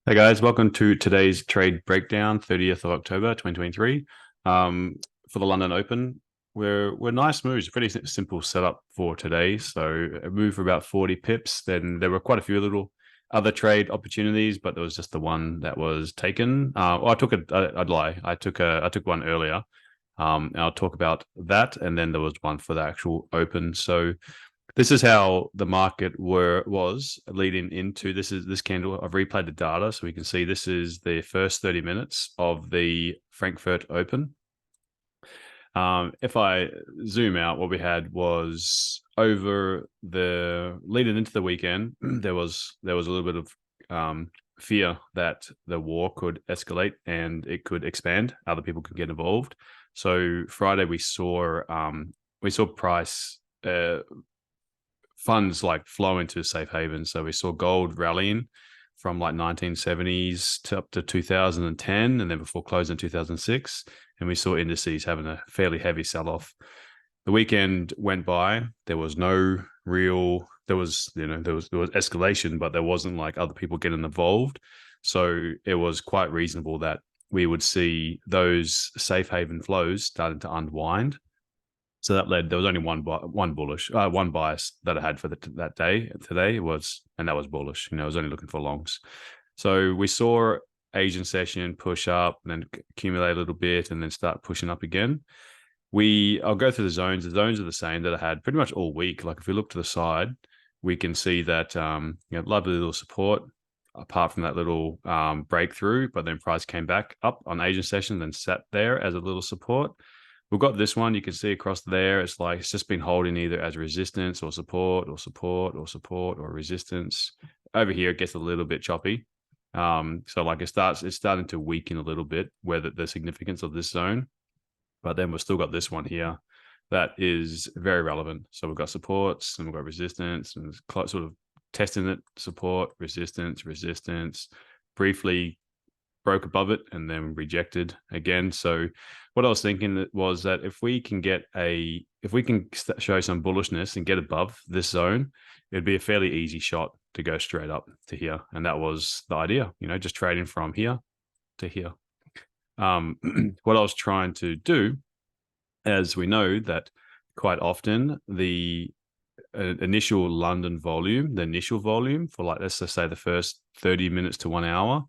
Hey guys, welcome to today's trade breakdown, 30th of October, 2023. For the London Open, we're nice moves, pretty simple setup for today. So a move for about 40 pips. Then there were quite a few little other trade opportunities, but there was just the one that was taken. Well, I took it. I'd lie. I took one earlier. And I'll talk about that, and then there was one for the actual Open. So this is how the market was leading into this candle. I've replayed the data so we can see this is the first 30 minutes of the Frankfurt Open. If I zoom out, what we had was over the leading into the weekend, there was a little bit of fear that the war could escalate and it could expand. Other people could get involved. So Friday we saw price funds like flow into safe havens. So we saw gold rallying from like 1970s to up to 2010, and then before close in 2006. And we saw indices having a fairly heavy sell-off. The weekend went by. There was no real. There was escalation, but there wasn't like other people getting involved. So it was quite reasonable that we would see those safe haven flows starting to unwind. So that led. There was only one bias that I had for that day. Today was, and that was bullish. I was only looking for longs. So we saw Asian session push up, and then accumulate a little bit, and then start pushing up again. I'll go through the zones. The zones are the same that I had pretty much all week. Like if we look to the side, we can see that lovely little support. Apart from that little breakthrough, but then price came back up on Asian session, then sat there as a little support. We've got this one. You can see across there. It's like it's just been holding either as resistance or support or support or support or resistance. Over here, it gets a little bit choppy. So like it's starting to weaken a little bit where the significance of this zone. But then we've still got this one here that is very relevant. So we've got supports and we've got resistance and sort of testing it, support, resistance, resistance, briefly broke above it and then rejected again. So what I was thinking was that if we can show some bullishness and get above this zone, it'd be a fairly easy shot to go straight up to here. And that was the idea, just trading from here to here. What I was trying to do, as we know that quite often the initial London volume, the initial volume for like, let's just say the first 30 minutes to 1 hour,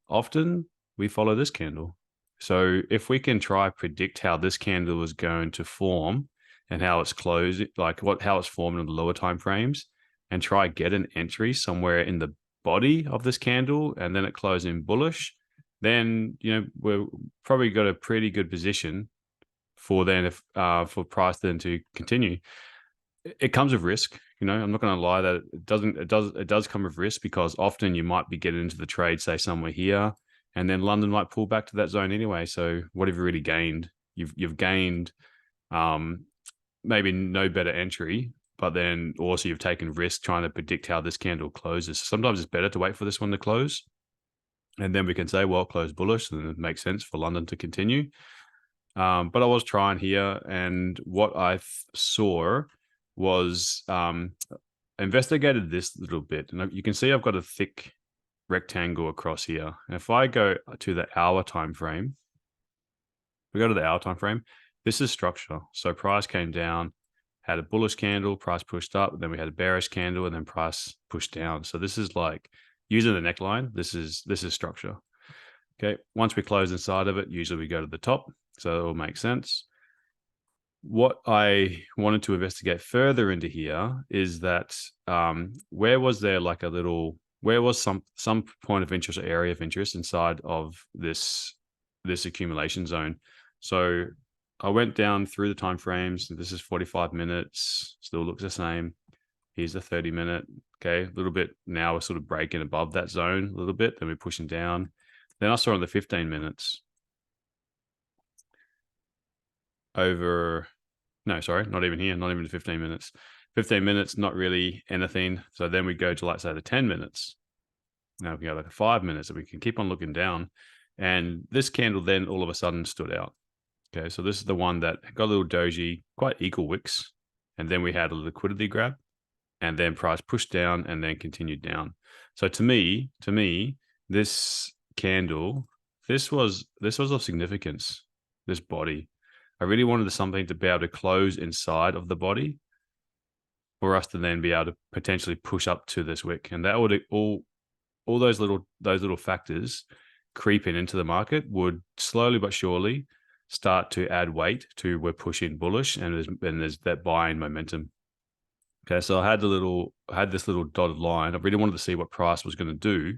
often we follow this candle. So if we can try predict how this candle is going to form and how it's closed, like how it's formed in the lower time frames, and try get an entry somewhere in the body of this candle, and then it closing bullish, then we're probably got a pretty good position for for price then to continue. It comes with risk. I'm not going to lie that it does come with risk, because often you might be getting into the trade, say somewhere here, and then London might pull back to that zone anyway. So what have you really gained? You've gained maybe no better entry, but then also you've taken risk trying to predict how this candle closes. Sometimes it's better to wait for this one to close, and then we can say, well, close bullish, and it makes sense for London to continue. But I was trying here, and what I saw was investigated this little bit, and you can see I've got a thick rectangle across here. And if I go to the hour time frame, this is structure. So price came down, had a bullish candle, price pushed up, then we had a bearish candle, and then price pushed down. So this is like using the neckline. This is structure. Okay, once we close inside of it, usually we go to the top, so it will make sense. What I wanted to investigate further into here is that where was some point of interest or area of interest inside of this accumulation zone. So I went down through the time frames. This is 45 minutes, still looks the same. Here's the 30-minute. Okay, a little bit now we're sort of breaking above that zone a little bit, then we're pushing down. Then I saw on the 15 minutes not even here, not even the 15 minutes. 15 minutes, not really anything. So then we go to, like, say, the 10 minutes. Now we can go like 5 minutes, and we can keep on looking down. And this candle then all of a sudden stood out. Okay, so this is the one that got a little doji, quite equal wicks. And then we had a liquidity grab, and then price pushed down and then continued down. So to me, this candle, this was of significance, this body. I really wanted something to be able to close inside of the body for us to then be able to potentially push up to this wick. And that would all those little factors creeping into the market would slowly but surely start to add weight to we're pushing bullish, and there's that buying momentum. Okay, so I had this little dotted line. I really wanted to see what price was going to do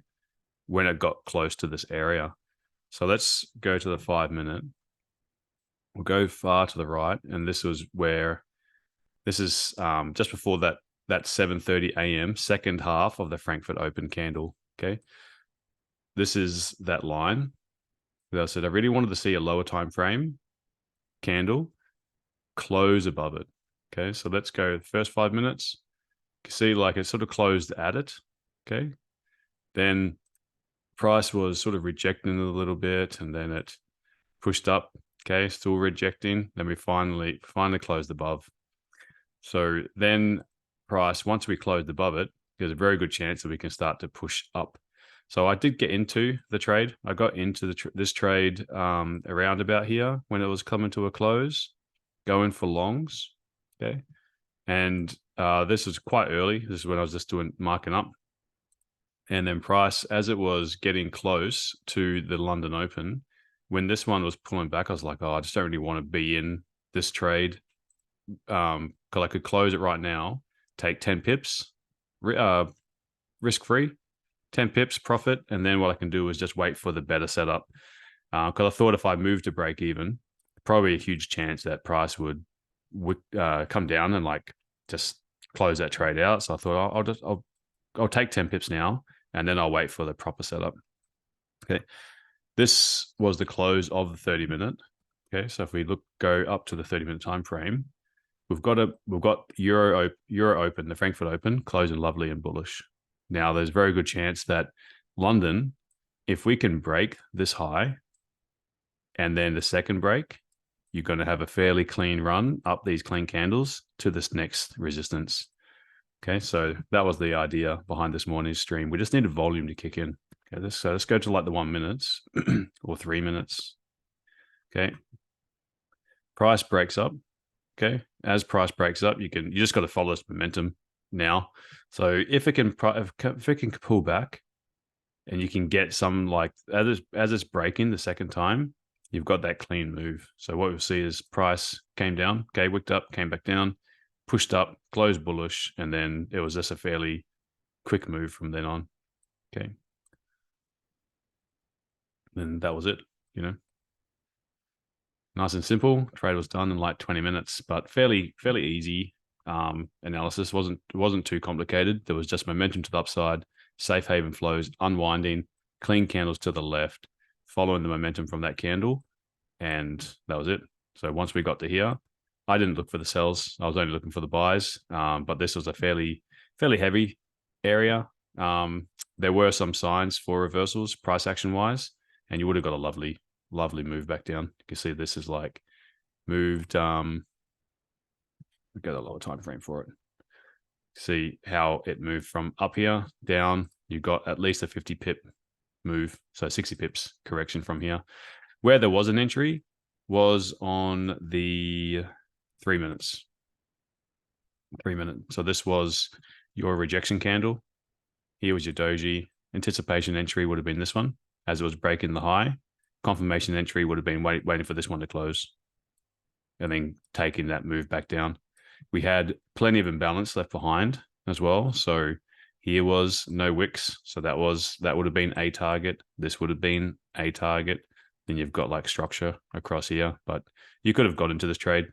when it got close to this area. So let's go to the 5 minute. We'll go far to the right, and this is just before that 7:30 a.m. second half of the Frankfurt Open candle. Okay, this is that line. As I said, I really wanted to see a lower time frame candle close above it. Okay, so let's go the first 5 minutes. You can see like it sort of closed at it. Okay, then price was sort of rejecting a little bit, and then it pushed up. Okay, still rejecting. Then we finally closed above. So then price, once we closed above it, there's a very good chance that we can start to push up. So I did get into the trade. I got into this trade around about here when it was coming to a close, going for longs. Okay, and this was quite early. This is when I was just marking up. And then price, as it was getting close to the London Open, when this one was pulling back, I was like, oh, I just don't really want to be in this trade. Because I could close it right now, take 10 pips, risk-free, 10 pips profit, and then what I can do is just wait for the better setup. Because I thought if I moved to break even, probably a huge chance that price would come down and like just close that trade out. So I thought I'll take 10 pips now, and then I'll wait for the proper setup. Okay, this was the close of the 30 minute. Okay, so if we go up to the 30-minute time frame, we've got Euro Open, the Frankfurt Open, closing lovely and bullish. Now there's a very good chance that London, if we can break this high, and then the second break, you're going to have a fairly clean run up these clean candles to this next resistance. Okay, so that was the idea behind this morning's stream. We just needed volume to kick in. Okay, let's go to like the 1 minute or 3 minutes. Okay, price breaks up. Okay, as price breaks up, you just got to follow this momentum now. So if it can pull back, and you can get some like as it's breaking the second time, you've got that clean move. So what we'll see is price came down, okay, wicked up, came back down, pushed up, closed bullish, and then it was just a fairly quick move from then on. Okay, then that was it. Nice and simple. Trade was done in like 20 minutes, but fairly easy analysis. Wasn't too complicated. There was just momentum to the upside, safe haven flows, unwinding, clean candles to the left, following the momentum from that candle, and that was it. So once we got to here, I didn't look for the sells. I was only looking for the buys. But this was a fairly heavy area. There were some signs for reversals, price action wise, and you would have got a lovely move back down. You can see this is like moved. We'll go the lower time frame for it. See how it moved from up here down. You got at least a 50 pip move, so 60 pips correction from here. Where there was an entry was on the 3 minutes. 3 minute. So this was your rejection candle. Here was your doji. Anticipation entry would have been this one as it was breaking the high. Confirmation entry would have been waiting for this one to close and then taking that move back down. We had plenty of imbalance left behind as well. So here was no wicks. So that would have been a target. This would have been a target. Then you've got like structure across here, but you could have got into this trade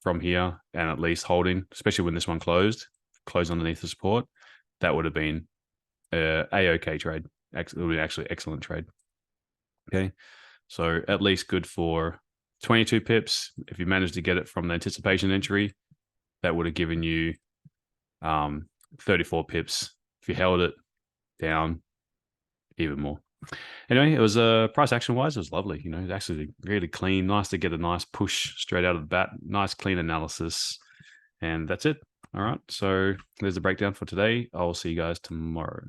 from here and at least holding, especially when this one closed underneath the support. That would have been a-okay trade. It would be actually excellent trade. Okay. So at least good for 22 pips. If you managed to get it from the anticipation entry, that would have given you 34 pips. If you held it down, even more. Anyway, it was price action wise, it was lovely. It's actually really clean. Nice to get a nice push straight out of the bat. Nice clean analysis. And that's it. All right. So there's the breakdown for today. I'll see you guys tomorrow.